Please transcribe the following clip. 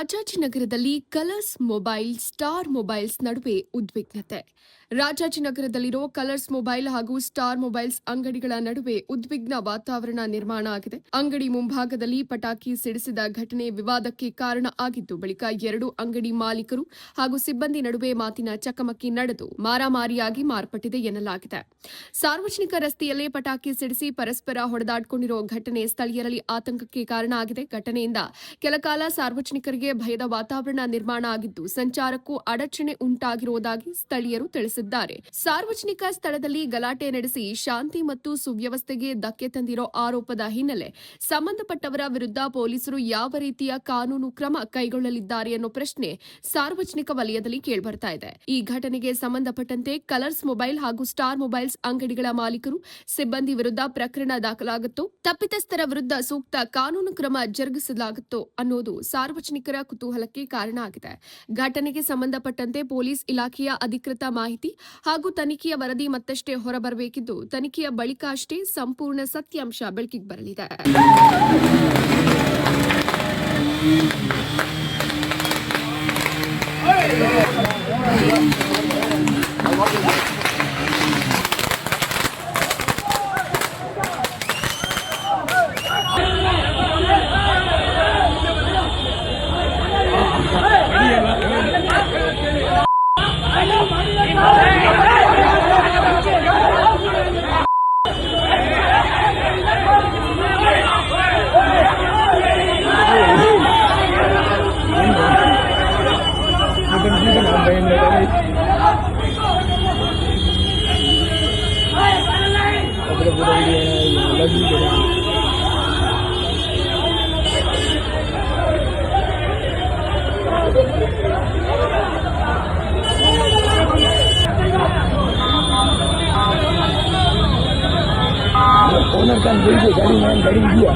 ರಾಜಾಜಿನಗರದಲ್ಲಿ colours mobile star mobiles ನಡುವೆ ಉದ್ವಿಗ್ನತೆ. ರಾಜಾಜಿನಗರದಲ್ಲಿರೋ colours mobile ಹಾಗೂ star mobiles ಅಂಗಡಿಗಳ ನಡುವೆ ಉದ್ವಿಗ್ನ ವಾತಾವರಣ ನಿರ್ಮಾಣ ಆಗಿದೆ. ಅಂಗಡಿ ಮುಂಭಾಗದಲ್ಲಿ ಪಟಾಕಿ ಸಿಡಿಸಿದ ಘಟನೆ ವಿವಾದಕ್ಕೆ ಕಾರಣ ಆಗಿದ್ದು, ಬಳಿಕ ಎರಡು ಅಂಗಡಿ ಮಾಲೀಕರು ಹಾಗೂ ಸಿಬ್ಬಂದಿ ನಡುವೆ ಮಾತಿನ ಚಕಮಕಿ ನಡೆದು ಮಾರಾಮಾರಿಯಾಗಿ ಮಾರ್ಪಟ್ಟಿದೆ ಎನ್ನಲಾಗಿದೆ. ಸಾರ್ವಜನಿಕ ರಸ್ತೆಯಲ್ಲೇ ಪಟಾಕಿ ಸಿಡಿಸಿ ಪರಸ್ಪರ ಹೊಡೆದಾಡಿಕೊಂಡಿರೋ ಘಟನೆ ಸ್ಥಳೀಯರಲ್ಲಿ ಆತಂಕಕ್ಕೆ ಕಾರಣ ಆಗಿದೆ. ಘಟನೆಯಿಂದ ಕೆಲಕಾಲ ಸಾರ್ವಜನಿಕರಿಗೆ ಭಯದ ವಾತಾವರಣ ನಿರ್ಮಾಣ ಆಗಿದ್ದು, ಸಂಚಾರಕ್ಕೂ ಅಡಚಣೆ ಉಂಟಾಗಿರುವುದಾಗಿ ಸ್ಥಳೀಯರು ತಿಳಿಸಿದ್ದಾರೆ. ಸಾರ್ವಜನಿಕ ಸ್ಥಳದಲ್ಲಿ ಗಲಾಟೆ ನಡೆಸಿ ಶಾಂತಿ ಮತ್ತು ಸುವ್ಯವಸ್ಥೆಗೆ ಧಕ್ಕೆ ತಂದಿರೋ ಆರೋಪದ ಹಿನ್ನೆಲೆ ಸಂಬಂಧಪಟ್ಟವರ ವಿರುದ್ಧ ಪೊಲೀಸರು ಯಾವ ರೀತಿಯ ಕಾನೂನು ಕ್ರಮ ಕೈಗೊಳ್ಳಲಿದ್ದಾರೆ ಅನ್ನೋ ಪ್ರಶ್ನೆ ಸಾರ್ವಜನಿಕ ವಲಯದಲ್ಲಿ ಕೇಳಿಬರ್ತಾ ಇದೆ. ಈ ಘಟನೆಗೆ ಸಂಬಂಧಪಟ್ಟಂತೆ ಕಲರ್ಸ್ ಮೊಬೈಲ್ ಹಾಗೂ ಸ್ಟಾರ್ ಮೊಬೈಲ್ಸ್ ಅಂಗಡಿಗಳ ಮಾಲೀಕರು, ಸಿಬ್ಬಂದಿ ವಿರುದ್ಧ ಪ್ರಕರಣ ದಾಖಲಾಗುತ್ತೋ, ತಪ್ಪಿತಸ್ಥರ ವಿರುದ್ಧ ಸೂಕ್ತ ಕಾನೂನು ಕ್ರಮ ಜರುಗಿಸಲಾಗುತ್ತೋ ಅನ್ನೋದು ಸಾರ್ವಜನಿಕರ ಕುತೂಹಲಕ್ಕೆ ಕಾರಣ ಆಗಿದೆ. ಘಟನೆಗೆ ಸಂಬಂಧಪಟ್ಟಂತೆ ಪೊಲೀಸ್ ಇಲಾಖೆಯ ಅಧಿಕೃತ ಮಾಹಿತಿ ಹಾಗೂ ತನಿಖೆಯ ವರದಿ ಮತ್ತಷ್ಟೇ ಹೊರಬರಬೇಕಿದ್ದು, ತನಿಖೆಯ ಬಳಿಕ ಅಷ್ಟೇ ಸಂಪೂರ್ಣ ಸತ್ಯಾಂಶ ಬೆಳಕಿಗೆ ಬರಲಿದೆ. ओनर का गाड़ी दिया गाड़ी दिया